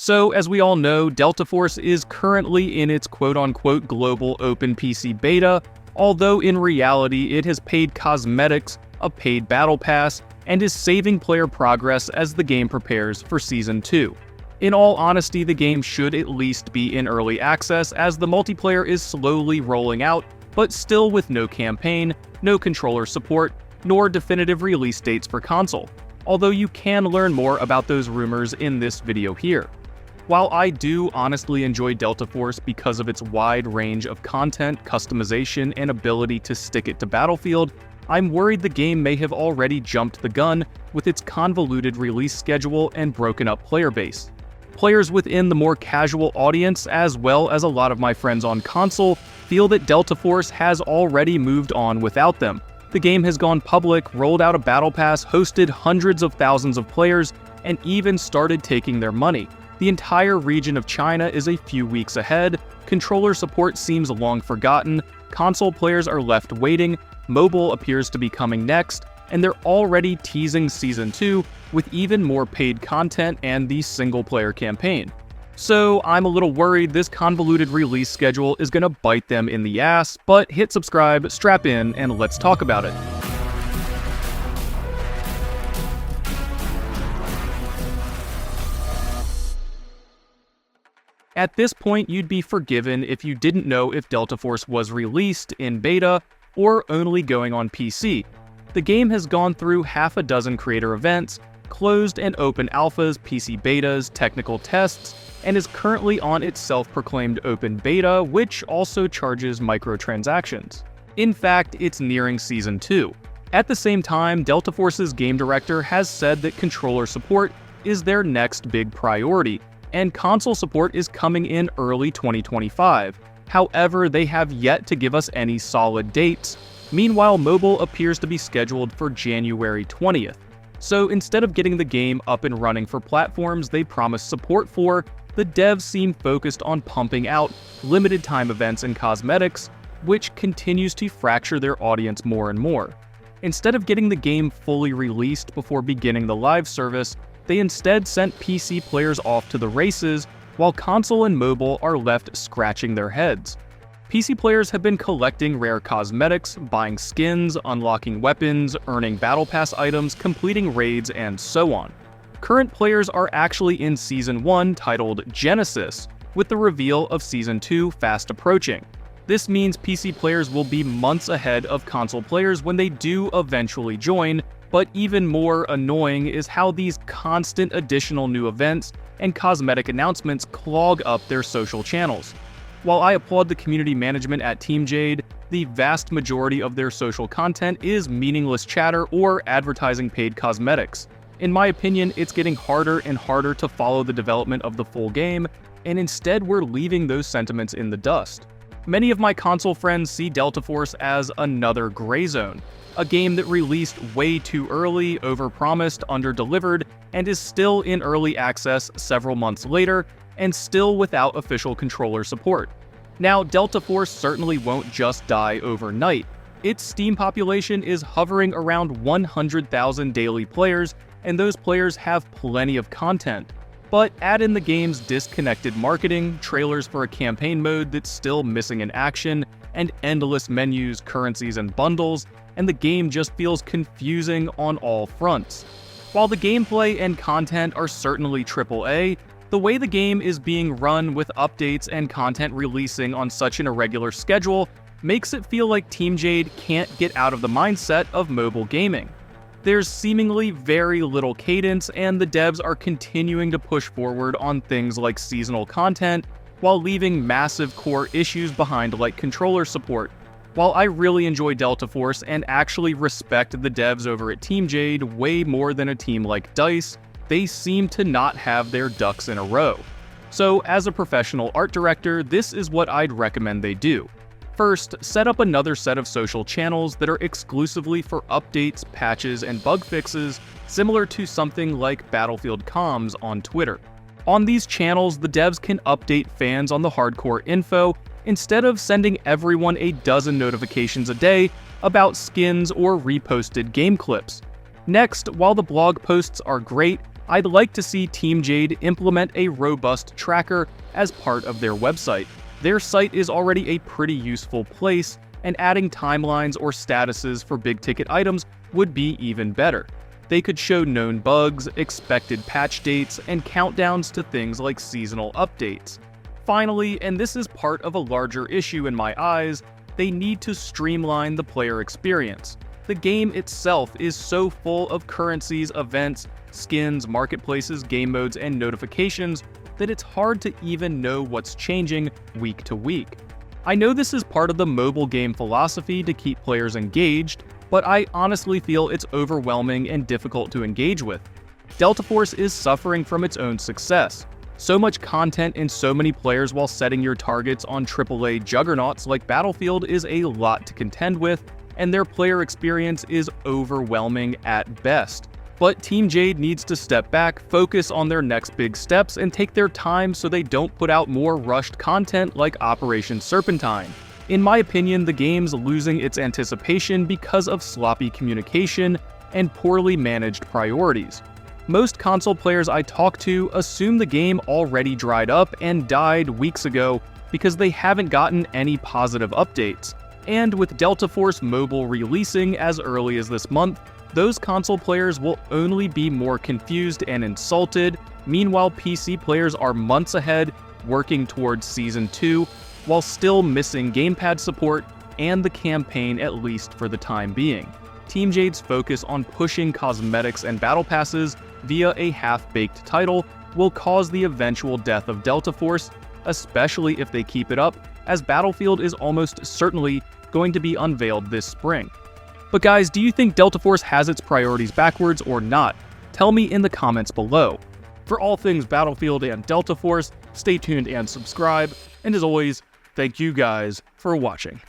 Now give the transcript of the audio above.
So, as we all know, Delta Force is currently in its quote-unquote global open PC beta, although in reality it has paid cosmetics, a paid battle pass, and is saving player progress as the game prepares for Season 2. In all honesty, the game should at least be in early access as the multiplayer is slowly rolling out, but still with no campaign, no controller support, nor definitive release dates for console, although you can learn more about those rumors in this video here. While I do honestly enjoy Delta Force because of its wide range of content, customization, and ability to stick it to Battlefield, I'm worried the game may have already jumped the gun with its convoluted release schedule and broken up player base. Players within the more casual audience, as well as a lot of my friends on console, feel that Delta Force has already moved on without them. The game has gone public, rolled out a battle pass, hosted hundreds of thousands of players, and even started taking their money. The entire region of China is a few weeks ahead, controller support seems long forgotten, console players are left waiting, mobile appears to be coming next, and they're already teasing Season 2 with even more paid content and the single-player campaign. So I'm a little worried this convoluted release schedule is gonna bite them in the ass, but hit subscribe, strap in, and let's talk about it. At this point, you'd be forgiven if you didn't know if Delta Force was released in beta or only going on PC. The game has gone through half a dozen creator events, closed and open alphas, PC betas, technical tests, and is currently on its self-proclaimed open beta, which also charges microtransactions. In fact, it's nearing Season 2. At the same time, Delta Force's game director has said that controller support is their next big priority, and console support is coming in early 2025. However, they have yet to give us any solid dates. Meanwhile, mobile appears to be scheduled for January 20th. So instead of getting the game up and running for platforms they promised support for, the devs seem focused on pumping out limited time events and cosmetics, which continues to fracture their audience more and more. Instead of getting the game fully released before beginning the live service, they instead sent PC players off to the races, while console and mobile are left scratching their heads. PC players have been collecting rare cosmetics, buying skins, unlocking weapons, earning battle pass items, completing raids, and so on. Current players are actually in Season 1 titled Genesis, with the reveal of Season 2 fast approaching. This means PC players will be months ahead of console players when they do eventually join, but even more annoying is how these constant additional new events and cosmetic announcements clog up their social channels. While I applaud the community management at Team Jade, the vast majority of their social content is meaningless chatter or advertising paid cosmetics. In my opinion, it's getting harder and harder to follow the development of the full game, and instead we're leaving those sentiments in the dust. Many of my console friends see Delta Force as another gray zone, a game that released way too early, overpromised, underdelivered, and is still in early access several months later, and still without official controller support. Now, Delta Force certainly won't just die overnight. Its Steam population is hovering around 100,000 daily players, and those players have plenty of content. But add in the game's disconnected marketing, trailers for a campaign mode that's still missing in action, and endless menus, currencies, and bundles, and the game just feels confusing on all fronts. While the gameplay and content are certainly AAA, the way the game is being run with updates and content releasing on such an irregular schedule makes it feel like Team Jade can't get out of the mindset of mobile gaming. There's seemingly very little cadence, and the devs are continuing to push forward on things like seasonal content, while leaving massive core issues behind like controller support. While I really enjoy Delta Force and actually respect the devs over at Team Jade way more than a team like DICE, they seem to not have their ducks in a row. So as a professional art director, this is what I'd recommend they do. First, set up another set of social channels that are exclusively for updates, patches, and bug fixes, similar to something like Battlefield Comms on Twitter. On these channels, the devs can update fans on the hardcore info, instead of sending everyone a dozen notifications a day about skins or reposted game clips. Next, while the blog posts are great, I'd like to see Team Jade implement a robust tracker as part of their website. Their site is already a pretty useful place, and adding timelines or statuses for big-ticket items would be even better. They could show known bugs, expected patch dates, and countdowns to things like seasonal updates. Finally, and this is part of a larger issue in my eyes, they need to streamline the player experience. The game itself is so full of currencies, events, skins, marketplaces, game modes, and notifications that it's hard to even know what's changing week to week. I know this is part of the mobile game philosophy to keep players engaged, but I honestly feel it's overwhelming and difficult to engage with. Delta Force is suffering from its own success. So much content and so many players while setting your targets on AAA juggernauts like Battlefield is a lot to contend with, and their player experience is overwhelming at best. But Team Jade needs to step back, focus on their next big steps, and take their time so they don't put out more rushed content like Operation Serpentine. In my opinion, the game's losing its anticipation because of sloppy communication and poorly managed priorities. Most console players I talk to assume the game already dried up and died weeks ago because they haven't gotten any positive updates. And with Delta Force Mobile releasing as early as this month, those console players will only be more confused and insulted. Meanwhile, PC players are months ahead, working towards Season 2, while still missing gamepad support and the campaign, at least for the time being. Team Jade's focus on pushing cosmetics and battle passes via a half-baked title will cause the eventual death of Delta Force, especially if they keep it up, as Battlefield is almost certainly going to be unveiled this spring. But guys, do you think Delta Force has its priorities backwards or not? Tell me in the comments below. For all things Battlefield and Delta Force, stay tuned and subscribe, and as always, thank you guys for watching.